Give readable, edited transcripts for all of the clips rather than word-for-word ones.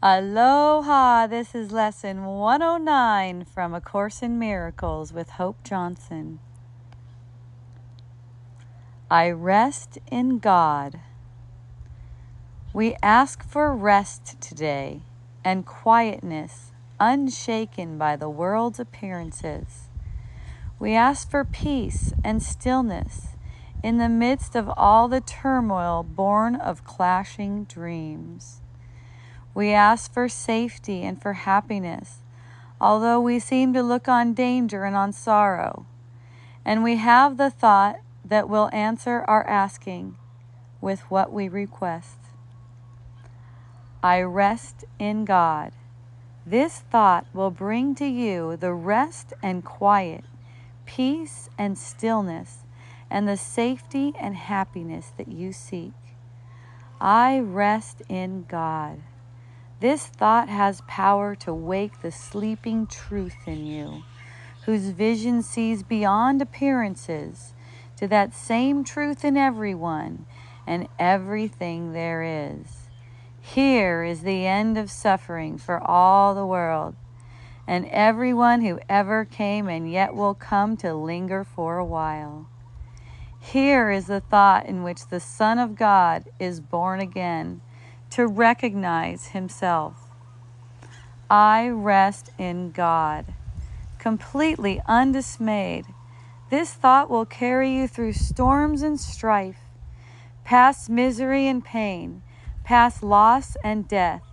Aloha! This is lesson 109 from A Course in Miracles with Hope Johnson. I rest in God. We ask for rest today and quietness, unshaken by the world's appearances. We ask for peace and stillness in the midst of all the turmoil born of clashing dreams. We ask for safety and for happiness, although we seem to look on danger and on sorrow. And we have the thought that we'll answer our asking with what we request. I rest in God. This thought will bring to you the rest and quiet, peace and stillness, and the safety and happiness that you seek. I rest in God. This thought has power to wake the sleeping truth in you, whose vision sees beyond appearances to that same truth in everyone and everything there is. Here is the end of suffering for all the world, and everyone who ever came and yet will come to linger for a while. Here is the thought in which the Son of God is born again, to recognize himself. I rest in God. Completely undismayed, this thought will carry you through storms and strife, past misery and pain, past loss and death,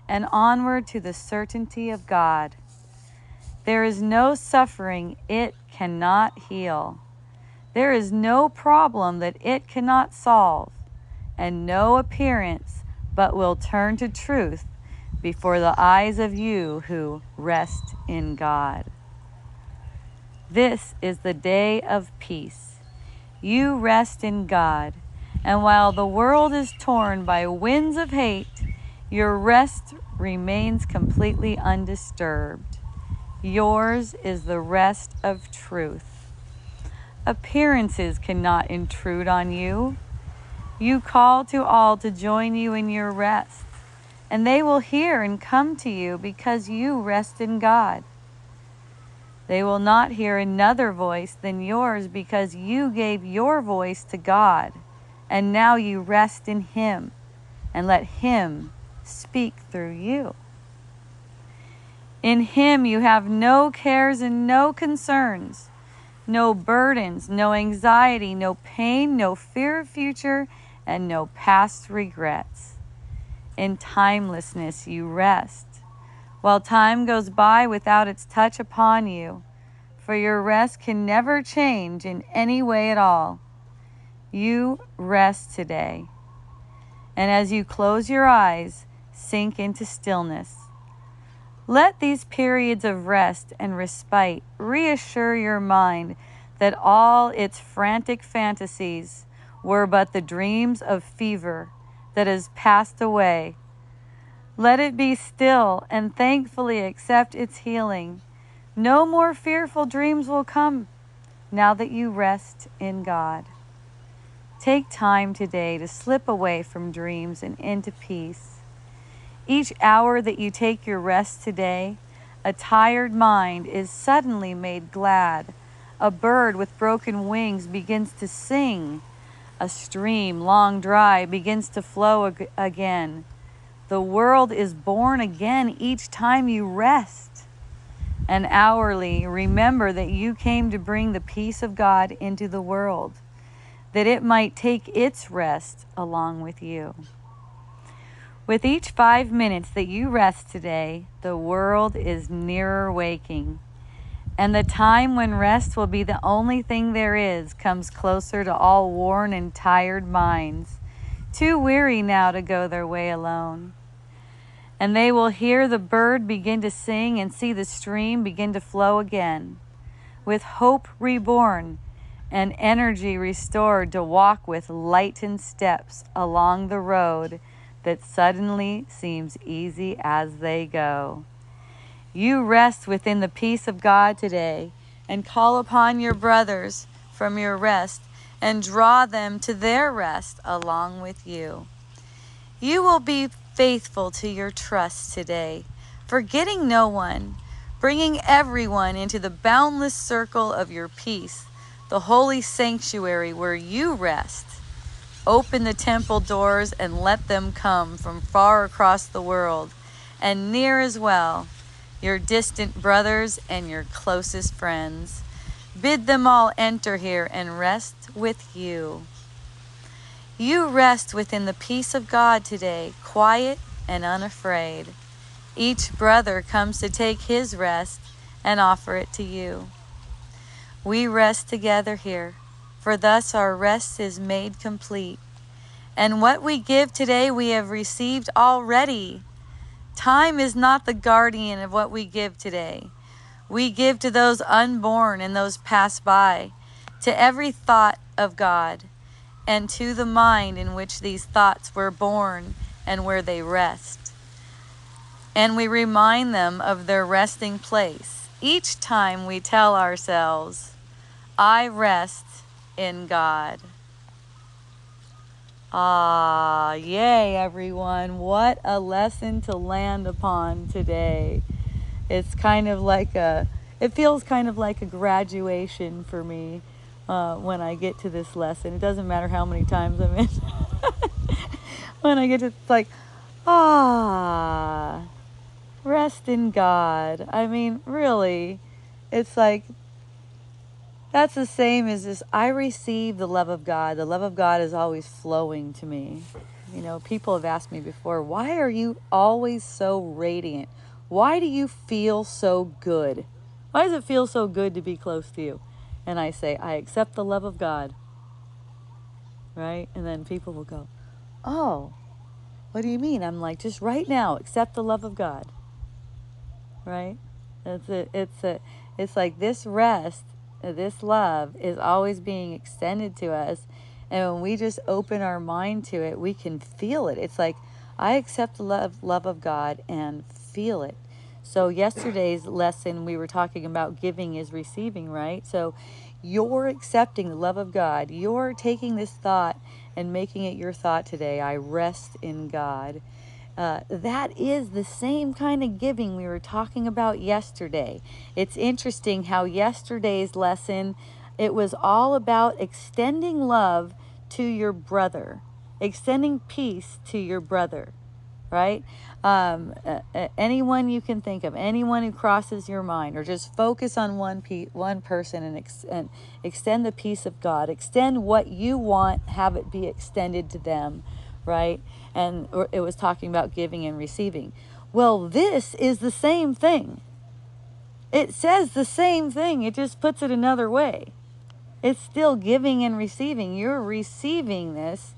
and onward to the certainty of God. There is no suffering it cannot heal. There is no problem that it cannot solve, and no appearance but will turn to truth before the eyes of you who rest in God. This is the day of peace. You rest in God, and while the world is torn by winds of hate, your rest remains completely undisturbed. Yours is the rest of truth. Appearances cannot intrude on you. You call to all to join you in your rest, and they will hear and come to you because you rest in God. They will not hear another voice than yours because you gave your voice to God, and now you rest in Him and let Him speak through you. In Him you have no cares and no concerns, no burdens, no anxiety, no pain, no fear of future, and no past regrets. In timelessness you rest, while time goes by without its touch upon you, for your rest can never change in any way at all. You rest today, and as you close your eyes, sink into stillness. Let these periods of rest and respite reassure your mind that all its frantic fantasies were but the dreams of fever that has passed away. Let it be still and thankfully accept its healing. No more fearful dreams will come now that you rest in God. Take time today to slip away from dreams and into peace. Each hour that you take your rest today, a tired mind is suddenly made glad. A bird with broken wings begins to sing. A stream, long dry, begins to flow again. The world is born again each time you rest. And hourly, remember that you came to bring the peace of God into the world, that it might take its rest along with you. With each 5 minutes that you rest today, the world is nearer waking. And the time when rest will be the only thing there is comes closer to all worn and tired minds, too weary now to go their way alone. And they will hear the bird begin to sing and see the stream begin to flow again, with hope reborn and energy restored to walk with lightened steps along the road that suddenly seems easy as they go. You rest within the peace of God today and call upon your brothers from your rest and draw them to their rest along with you. You will be faithful to your trust today, forgetting no one, bringing everyone into the boundless circle of your peace, the holy sanctuary where you rest. Open the temple doors and let them come from far across the world, and near as well, your distant brothers and your closest friends. Bid them all enter here and rest with you. You rest within the peace of God today, quiet and unafraid. Each brother comes to take his rest and offer it to you. We rest together here, for thus our rest is made complete. And what we give today we have received already. Time is not the guardian of what we give today. We give to those unborn and those passed by, to every thought of God, and to the mind in which these thoughts were born and where they rest. And we remind them of their resting place. Each time we tell ourselves, I rest in God. Ah, yay, everyone. What a lesson to land upon today. It's kind of like it feels kind of like a graduation for me when I get to this lesson. It doesn't matter how many times I'm in. When I get to, it's like, rest in God. I mean, really, it's like, that's the same as this. I receive the love of God. The love of God is always flowing to me. You know, people have asked me before, why are you always so radiant? Why do you feel so good? Why does it feel so good to be close to you? And I say, I accept the love of God. Right? And then people will go, oh, what do you mean? I'm like, just right now, accept the love of God. Right? It's like this rest, this love is always being extended to us. And when we just open our mind to it, we can feel it. It's like, I accept the love of God and feel it. So yesterday's lesson, we were talking about giving is receiving, right? So you're accepting the love of God. You're taking this thought and making it your thought today. I rest in God. That is the same kind of giving we were talking about yesterday. It's interesting how yesterday's lesson, it was all about extending love to your brother, extending peace to your brother, right? Anyone you can think of, anyone who crosses your mind, or just focus on one person and extend the peace of God. Extend what you want, have it be extended to them, right? And it was talking about giving and receiving. Well, this is the same thing. It says the same thing. It just puts it another way. It's still giving and receiving. You're receiving this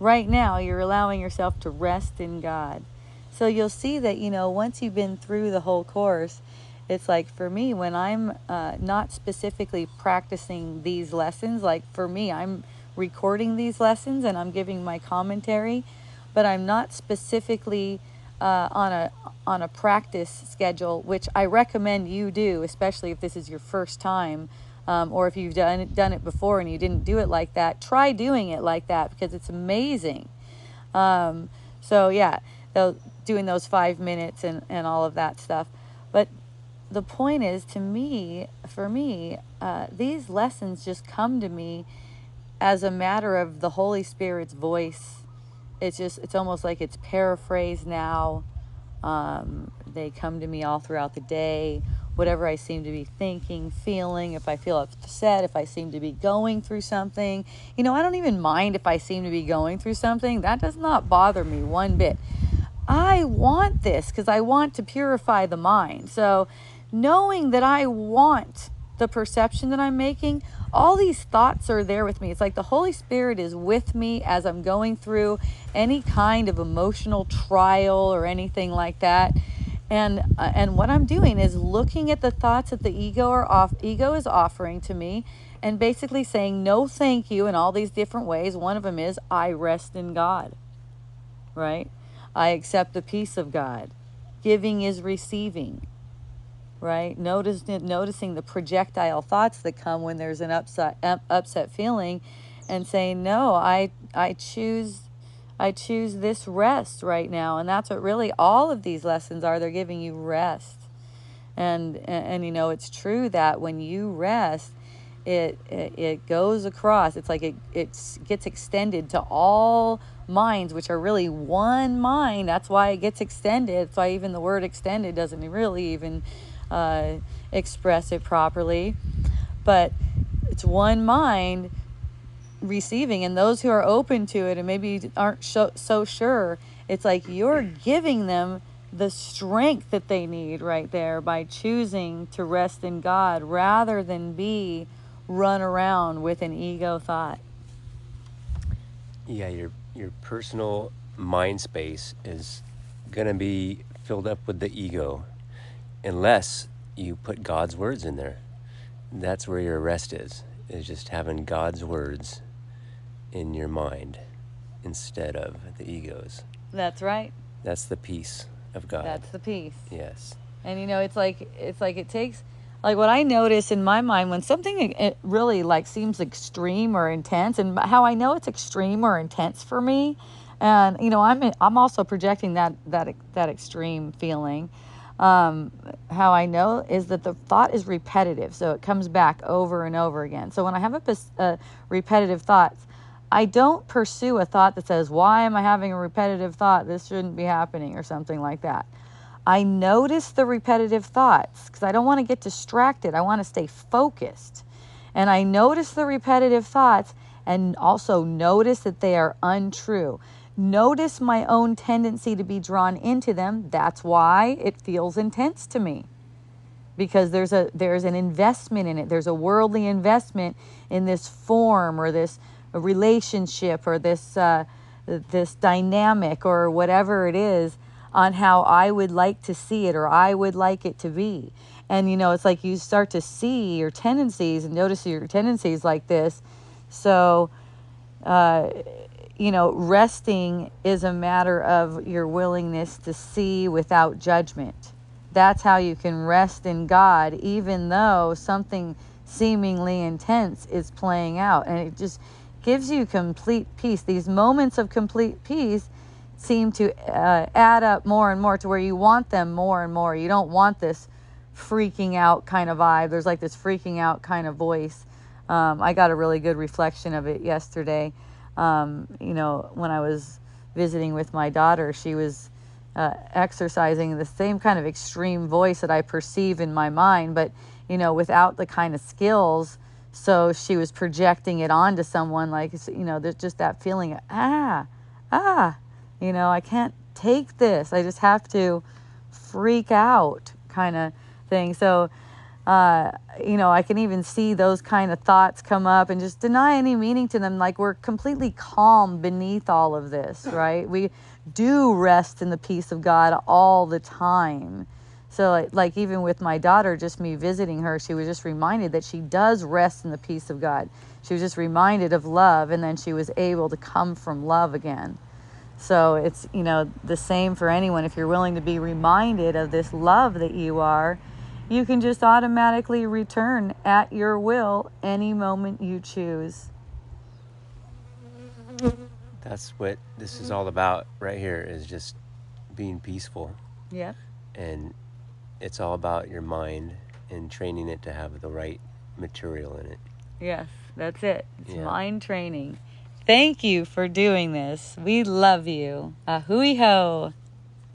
right now. You're allowing yourself to rest in God. So you'll see that, once you've been through the whole course, it's like for me, when I'm not specifically practicing these lessons, like for me, I'm recording these lessons and I'm giving my commentary, but I'm not specifically on a practice schedule, which I recommend you do, especially if this is your first time, or if you've done it before and you didn't do it like that. Try doing it like that because it's amazing. So yeah, doing those 5 minutes and all of that stuff. But the point is, for me, these lessons just come to me as a matter of the Holy Spirit's voice. It's almost like it's paraphrased now. They come to me all throughout the day, whatever I seem to be thinking, feeling, if I feel upset, if I seem to be going through something. I don't even mind if I seem to be going through something. That does not bother me one bit. I want this because I want to purify the mind. So knowing that I want the perception that I'm making, all these thoughts are there with me. It's like the Holy Spirit is with me as I'm going through any kind of emotional trial or anything like that. And what I'm doing is looking at the thoughts that the ego is offering to me, and basically saying no thank you in all these different ways. One of them is I rest in God, right? I accept the peace of God. Giving is receiving, right? Noticing the projectile thoughts that come when there's an upset feeling, and saying no, I choose I choose this rest right now. And that's what really all of these lessons are. They're giving you rest. And you know, it's true that when you rest, it goes across. It's like it gets extended to all minds, which are really one mind. That's why it gets extended. That's why even the word extended doesn't really even express it properly. But it's one mind receiving, and those who are open to it and maybe aren't so sure, it's like you're giving them the strength that they need right there by choosing to rest in God rather than be run around with an ego thought. Yeah, your personal mind space is going to be filled up with the ego unless you put God's words in there. That's where your rest is just having God's words in your mind instead of the ego's. That's right. That's the peace of God. That's the peace. Yes. And you know, it's like it takes, like what I notice in my mind when something it really like seems extreme or intense, and how I know it's extreme or intense for me, and you know, I'm also projecting that extreme feeling. How I know is that the thought is repetitive, so it comes back over and over again. So when I have a repetitive thoughts, I don't pursue a thought that says, why am I having a repetitive thought? This shouldn't be happening, or something like that. I notice the repetitive thoughts because I don't want to get distracted. I want to stay focused. And I notice the repetitive thoughts and also notice that they are untrue. Notice my own tendency to be drawn into them. That's why it feels intense to me. Because there's an investment in it. There's a worldly investment in this form or this relationship or this dynamic or whatever it is, on how I would like to see it or I would like it to be. And you know, it's like you start to see your tendencies and notice your tendencies like this. So you know, resting is a matter of your willingness to see without judgment. That's how you can rest in God, even though something seemingly intense is playing out. And it just gives you complete peace. These moments of complete peace seem to add up more and more to where you want them more and more. You don't want this freaking out kind of vibe. There's like this freaking out kind of voice. I got a really good reflection of it yesterday. You know, when I was visiting with my daughter, she was exercising the same kind of extreme voice that I perceive in my mind, but, you know, without the kind of skills. So she was projecting it onto someone, like, you know, there's just that feeling, you know, I can't take this. I just have to freak out kind of thing. So, you know, I can even see those kind of thoughts come up and just deny any meaning to them. Like, we're completely calm beneath all of this, right? We do rest in the peace of God all the time. So like even with my daughter, just me visiting her, she was just reminded that she does rest in the peace of God. She was just reminded of love, and then she was able to come from love again. So it's, you know, the same for anyone. If you're willing to be reminded of this love that you are, you can just automatically return at your will any moment you choose. That's what this is all about right here, is just being peaceful. Yeah. And it's all about your mind and training it to have the right material in it. Yes, that's it. It's mind training. Thank you for doing this. We love you. Ahui ho.